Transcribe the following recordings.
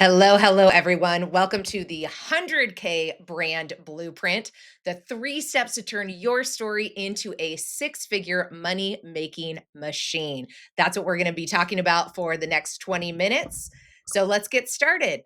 Hello, hello, everyone. Welcome to the 100K brand blueprint, the 3 steps to turn your story into a 6 figure money making machine. That's what we're going to be talking about for the next 20 minutes. So let's get started.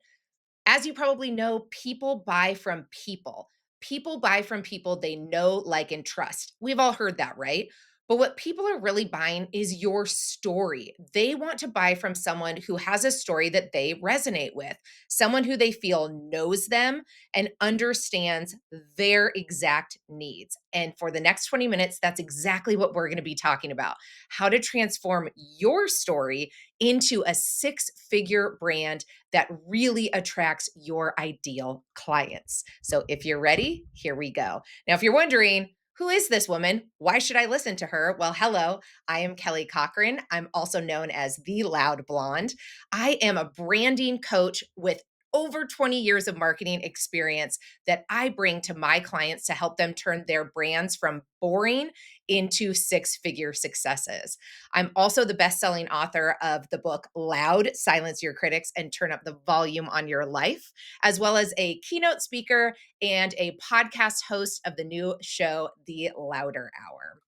As you probably know, people buy from people. People buy from people they know, like, and trust. We've all heard that, right? But what people are really buying is your story. They want to buy from someone who has a story that they resonate with, someone who they feel knows them and understands their exact needs. And for the next 20 minutes, that's exactly what we're going to be talking about: how to transform your story into a 6 figure brand that really attracts your ideal clients. So if you're ready, here we go. Now, if you're wondering, who is this woman? Why should I listen to her? Well, hello, I am Kelly Cochran. I'm also known as the Loud Blonde. I am a branding coach with over 20 years of marketing experience that I bring to my clients to help them turn their brands from boring into 6 figure successes. I'm also the best-selling author of the book Loud, Silence Your Critics and Turn Up the Volume on Your Life, as well as a keynote speaker and a podcast host of the new show, The Louder Hour.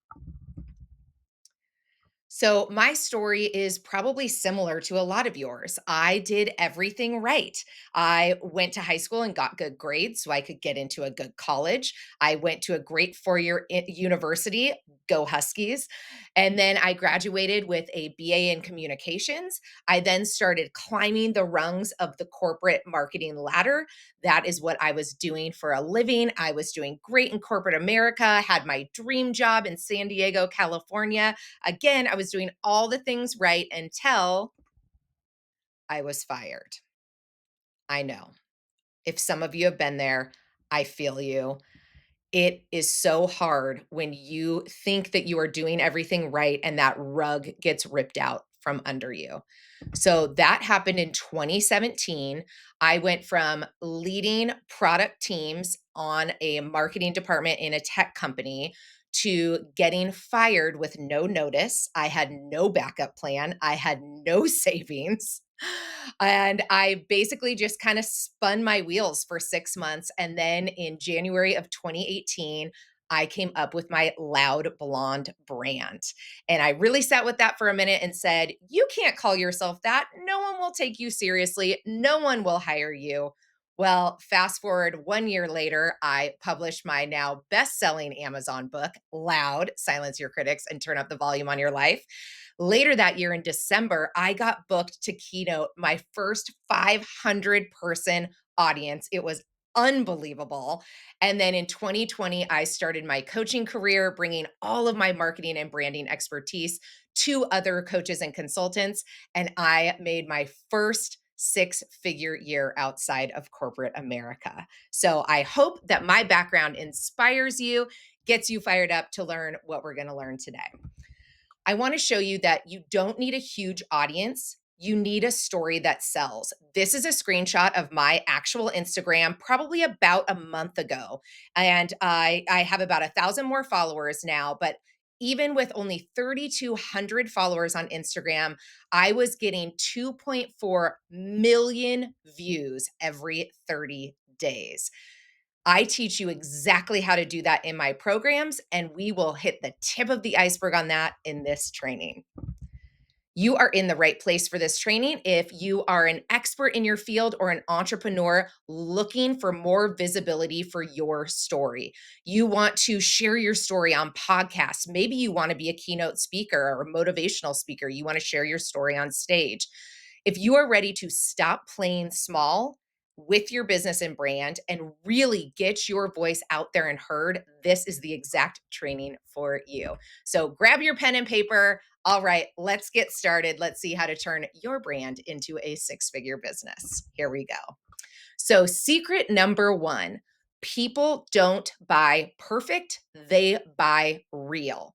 So, my story is probably similar to a lot of yours. I did everything right. I went to high school and got good grades so I could get into a good college. I went to a great 4 year university, go Huskies. And then I graduated with a BA in communications. I then started climbing the rungs of the corporate marketing ladder. That is what I was doing for a living. I was doing great in corporate America, had my dream job in San Diego, California. Again, I was doing all the things right until I was fired. I know. If some of you have been there, I feel you. It is so hard when you think that you are doing everything right and that rug gets ripped out from under you. So that happened in 2017. I went from leading product teams on a marketing department in a tech company to getting fired with no notice. I had no backup plan, I had no savings. And I basically just kind of spun my wheels for 6 months. And then in January of 2018, I came up with my Loud Blonde brand. And I really sat with that for a minute and said, you can't call yourself that. No one will take you seriously. No one will hire you. Well, fast forward 1 year later, I published my now best-selling Amazon book, Loud, Silence Your Critics and Turn Up the Volume on Your Life. Later that year in December, I got booked to keynote my first 500-person audience. It was unbelievable. And then in 2020, I started my coaching career, bringing all of my marketing and branding expertise to other coaches and consultants. And I made my first 6 figure year outside of corporate America. So I hope that my background inspires you, gets you fired up to learn what we're going to learn today. I want to show you that you don't need a huge audience. You need a story that sells. This is a screenshot of my actual Instagram, probably about a month ago. And I have about 1,000 more followers now, but even with only 3,200 followers on Instagram, I was getting 2.4 million views every 30 days. I teach you exactly how to do that in my programs, and we will hit the tip of the iceberg on that in this training. You are in the right place for this training if you are an expert in your field or an entrepreneur looking for more visibility for your story. You want to share your story on podcasts. Maybe you want to be a keynote speaker or a motivational speaker. You want to share your story on stage. If you are ready to stop playing small with your business and brand and really get your voice out there and heard, this is the exact training for you. So grab your pen and paper. All right, let's get started. Let's see how to turn your brand into a 6 figure business. Here we go. So, secret number one: people don't buy perfect, they buy real.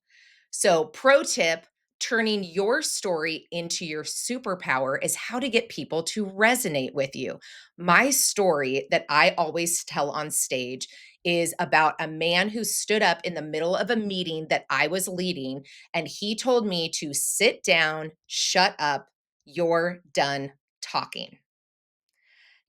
So, pro tip: turning your story into your superpower is how to get people to resonate with you. My story that I always tell on stage is about a man who stood up in the middle of a meeting that I was leading, and he told me to sit down, shut up, you're done talking.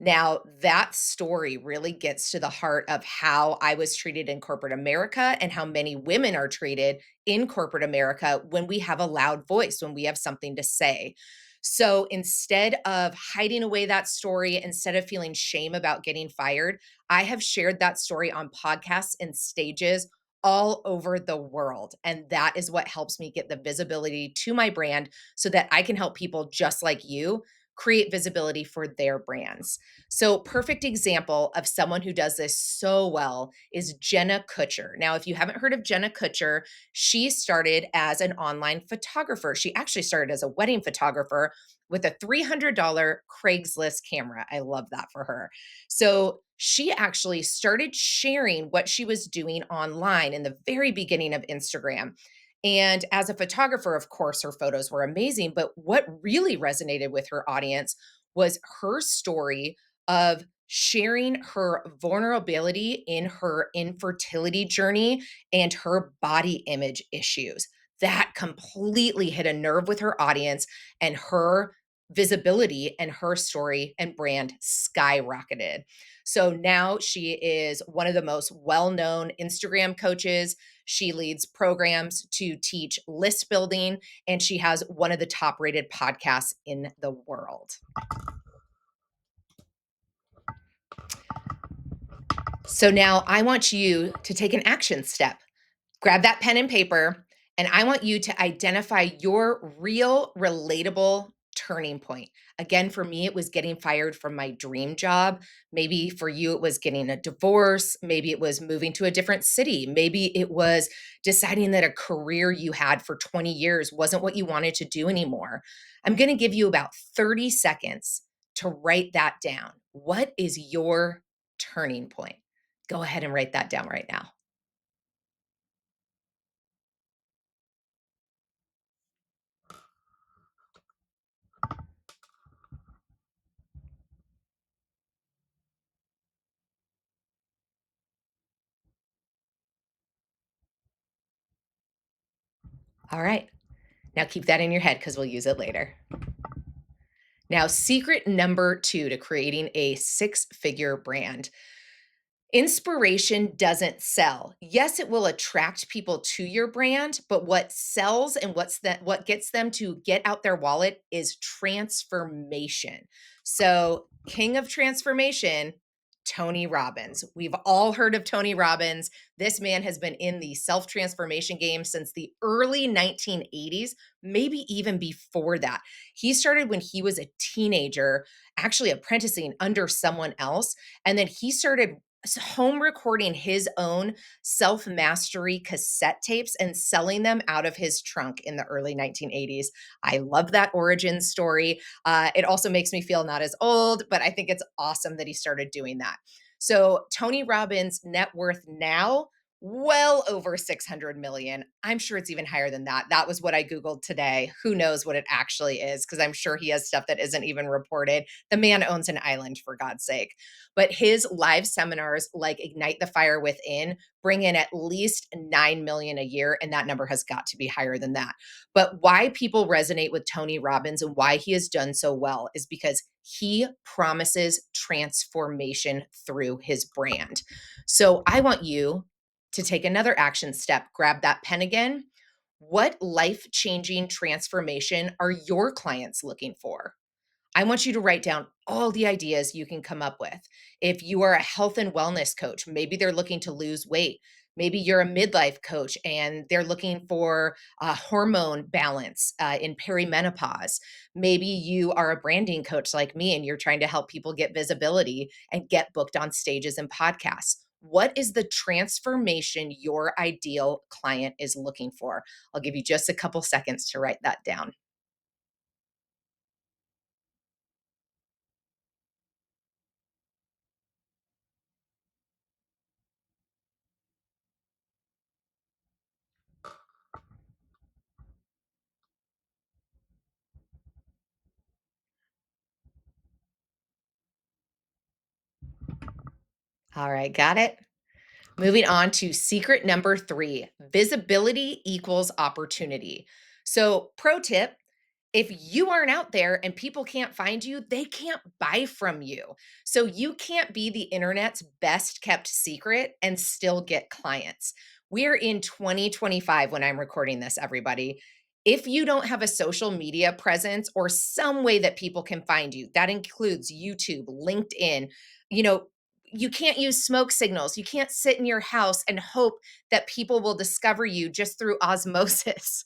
Now, that story really gets to the heart of how I was treated in corporate America and how many women are treated in corporate America when we have a loud voice, when we have something to say. So instead of hiding away that story, instead of feeling shame about getting fired, I have shared that story on podcasts and stages all over the world. And that is what helps me get the visibility to my brand so that I can help people just like you create visibility for their brands. So, perfect example of someone who does this so well is Jenna Kutcher. Now, if you haven't heard of Jenna Kutcher, she started as an online photographer. She actually started as a wedding photographer with a $300 Craigslist camera. I love that for her. So, she actually started sharing what she was doing online in the very beginning of Instagram. And as a photographer, of course, her photos were amazing. But what really resonated with her audience was her story of sharing her vulnerability in her infertility journey and her body image issues. That completely hit a nerve with her audience, and her visibility and her story and brand skyrocketed. So now she is one of the most well known Instagram coaches. She leads programs to teach list building, and she has one of the top rated podcasts in the world. So now I want you to take an action step. Grab that pen and paper, and I want you to identify your real, relatable turning point. Again, for me, it was getting fired from my dream job. Maybe for you, it was getting a divorce. Maybe it was moving to a different city. Maybe it was deciding that a career you had for 20 years wasn't what you wanted to do anymore. I'm going to give you about 30 seconds to write that down. What is your turning point? Go ahead and write that down right now. All right. Now keep that in your head because we'll use it later. Now, secret number two to creating a six-figure brand. Inspiration doesn't sell. Yes, it will attract people to your brand, but what sells and what gets them to get out their wallet is transformation. So, king of transformation, Tony Robbins. We've all heard of Tony Robbins. This man has been in the self-transformation game since the early 1980s, maybe even before that. He started when he was a teenager, actually apprenticing under someone else, and then he started home recording his own self mastery cassette tapes and selling them out of his trunk in the early 1980s. I love that origin story. It also makes me feel not as old, but I think it's awesome that he started doing that. So, Tony Robbins' net worth now, well over 600 million. I'm sure it's even higher than that. That was what I Googled today. Who knows what it actually is? Because I'm sure he has stuff that isn't even reported. The man owns an island, for God's sake. But his live seminars like Ignite the Fire Within bring in at least 9 million a year, and that number has got to be higher than that. But why people resonate with Tony Robbins and why he has done so well is because he promises transformation through his brand. So I want you to take another action step. Grab that pen again. What life-changing transformation are your clients looking for? I want you to write down all the ideas you can come up with. If you are a health and wellness coach, maybe they're looking to lose weight. Maybe you're a midlife coach and they're looking for hormone balance in perimenopause. Maybe you are a branding coach like me and you're trying to help people get visibility and get booked on stages and podcasts. What is the transformation your ideal client is looking for? I'll give you just a couple seconds to write that down. All right, got it? Moving on to secret number three, visibility equals opportunity. So, pro tip, If you aren't out there and people can't find you, they can't buy from you. So you can't be the internet's best kept secret and still get clients. We're in 2025 when I'm recording this, everybody. If you don't have a social media presence or some way that people can find you, that includes YouTube, LinkedIn, you know, you can't use smoke signals. You can't sit in your house and hope that people will discover you just through osmosis.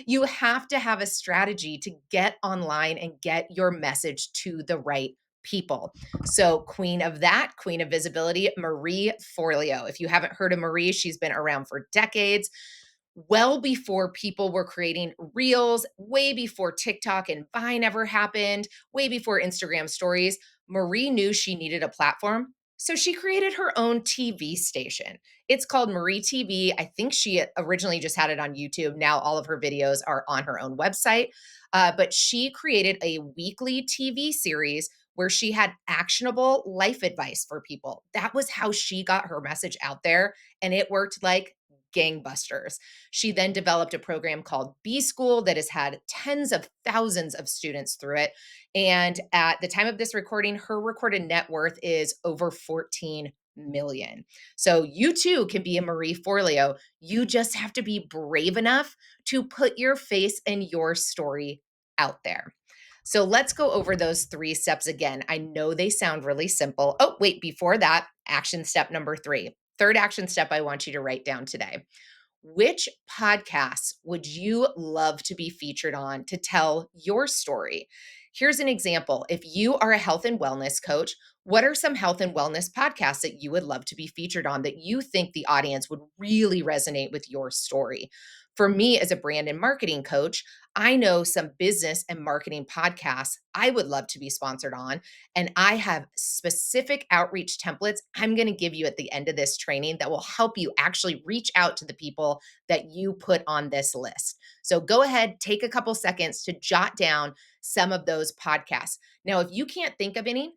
You have to have a strategy to get online and get your message to the right people. So, queen of that, queen of visibility, Marie Forleo. If you haven't heard of Marie, she's been around for decades, well before people were creating reels, way before TikTok and Vine ever happened, way before Instagram stories. Marie knew she needed a platform. So she created her own TV station. It's called MarieTV. I think she originally just had it on YouTube. Now all of her videos are on her own website. But she created a weekly TV series where she had actionable life advice for people. That was how she got her message out there. And it worked like gangbusters. She then developed a program called B School that has had tens of thousands of students through it. And at the time of this recording, her recorded net worth is over 14 million. So you too can be a Marie Forleo. You just have to be brave enough to put your face and your story out there. So let's go over those three steps again. I know they sound really simple. Oh, wait, before that, action step number three. Third action step I want you to write down today. Which podcasts would you love to be featured on to tell your story? Here's an example. If you are a health and wellness coach, what are some health and wellness podcasts that you would love to be featured on that you think the audience would really resonate with your story? For me, as a brand and marketing coach, I know some business and marketing podcasts I would love to be sponsored on. And I have specific outreach templates I'm going to give you at the end of this training that will help you actually reach out to the people that you put on this list. So go ahead, take a couple seconds to jot down some of those podcasts. Now, if you can't think of any,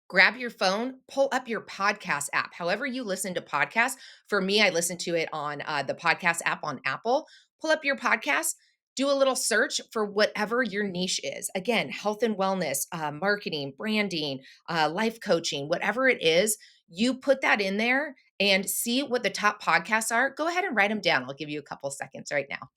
grab your phone, pull up your podcast app. However, you listen to podcasts. For me, I listen to it on the podcast app on Apple. Pull up your podcast, do a little search for whatever your niche is. Again, health and wellness, marketing, branding, life coaching, whatever it is, you put that in there and see what the top podcasts are. Go ahead and write them down. I'll give you a couple seconds right now.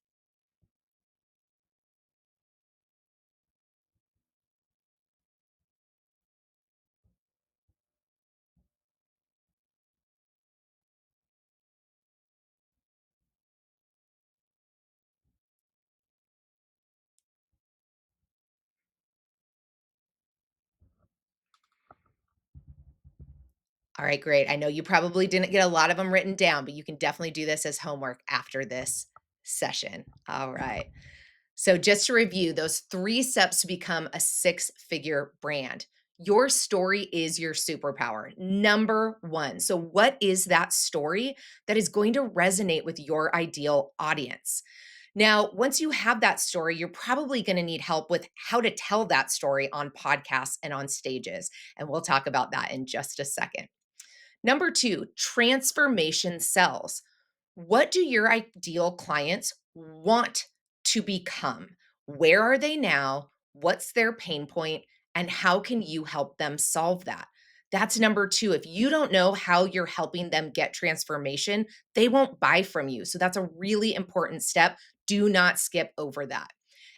All right, great. I know you probably didn't get a lot of them written down, but you can definitely do this as homework after this session. All right. So, just to review, those three steps to become a six-figure brand. Your story is your superpower. Number one. So, what is that story that is going to resonate with your ideal audience? Now, once you have that story, you're probably going to need help with how to tell that story on podcasts and on stages. And we'll talk about that in just a second. Number two, transformation sells. What do your ideal clients want to become? Where are they now? What's their pain point? And how can you help them solve that? That's number two. If you don't know how you're helping them get transformation, they won't buy from you. So that's a really important step. Do not skip over that.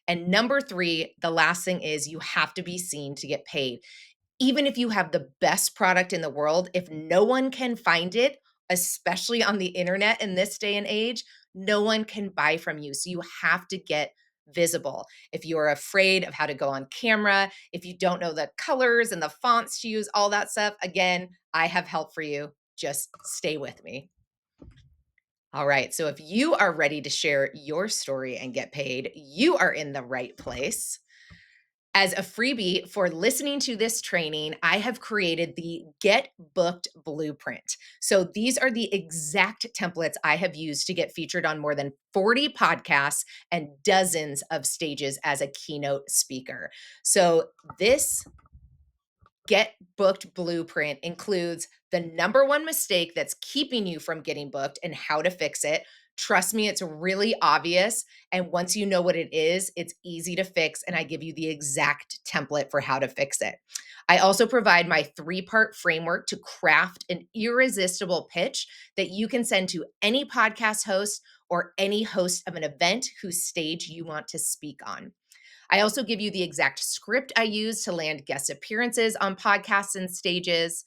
And number three, the last thing is you have to be seen to get paid. Even if you have the best product in the world, if no one can find it, especially on the internet in this day and age, no one can buy from you. So you have to get visible. If you're afraid of how to go on camera, if you don't know the colors and the fonts to use, all that stuff, again, I have help for you. Just stay with me. All right. So if you are ready to share your story and get paid, you are in the right place. As a freebie for listening to this training, I have created the Get Booked Blueprint. So these are the exact templates I have used to get featured on more than 40 podcasts and dozens of stages as a keynote speaker. So this Get Booked Blueprint includes the number one mistake that's keeping you from getting booked and how to fix it. Trust me, it's really obvious. And once you know what it is, it's easy to fix. And I give you the exact template for how to fix it. I also provide my 3-part framework to craft an irresistible pitch that you can send to any podcast host or any host of an event whose stage you want to speak on. I also give you the exact script I use to land guest appearances on podcasts and stages,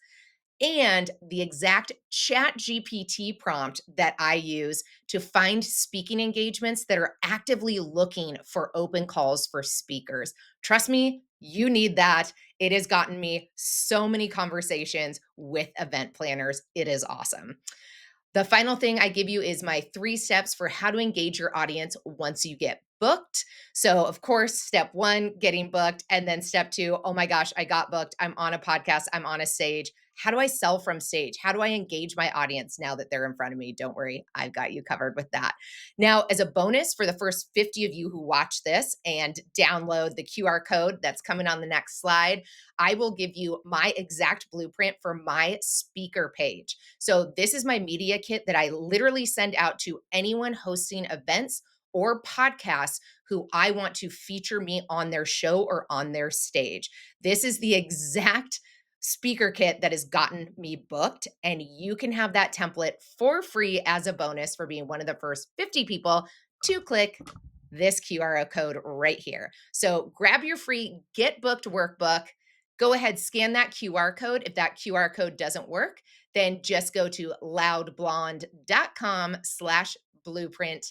and the exact chat GPT prompt that I use to find speaking engagements that are actively looking for open calls for speakers. Trust me, you need that. It has gotten me so many conversations with event planners. It is awesome. The final thing I give you is my 3 steps for how to engage your audience once you get booked. So, of course, step 1, getting booked. And then step 2, oh my gosh, I got booked. I'm on a podcast, I'm on a stage. How do I sell from stage? How do I engage my audience now that they're in front of me? Don't worry, I've got you covered with that. Now, as a bonus for the first 50 of you who watch this and download the QR code that's coming on the next slide, I will give you my exact blueprint for my speaker page. So, this is my media kit that I literally send out to anyone hosting events or podcasts who I want to feature me on their show or on their stage. This is the exact speaker kit that has gotten me booked, and you can have that template for free as a bonus for being one of the first 50 people to click this QR code right here. So grab your free Get Booked workbook. Go ahead, scan that QR code. If that QR code doesn't work, then just go to loudblonde.com/blueprint.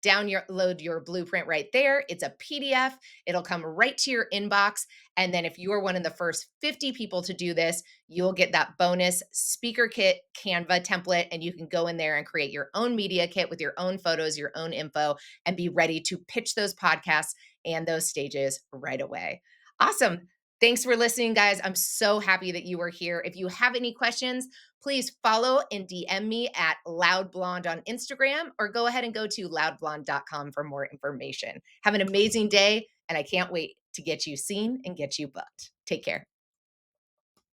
Download your blueprint right there. It's a PDF. It'll come right to your inbox. And then if you are one of the first 50 people to do this, you'll get that bonus speaker kit Canva template, and you can go in there and create your own media kit with your own photos, your own info, and be ready to pitch those podcasts and those stages right away. Awesome. Thanks for listening, guys. I'm so happy that you were here. If you have any questions, please follow and DM me at loudblonde on Instagram, or go ahead and go to loudblonde.com for more information. Have an amazing day, and I can't wait to get you seen and get you booked. Take care.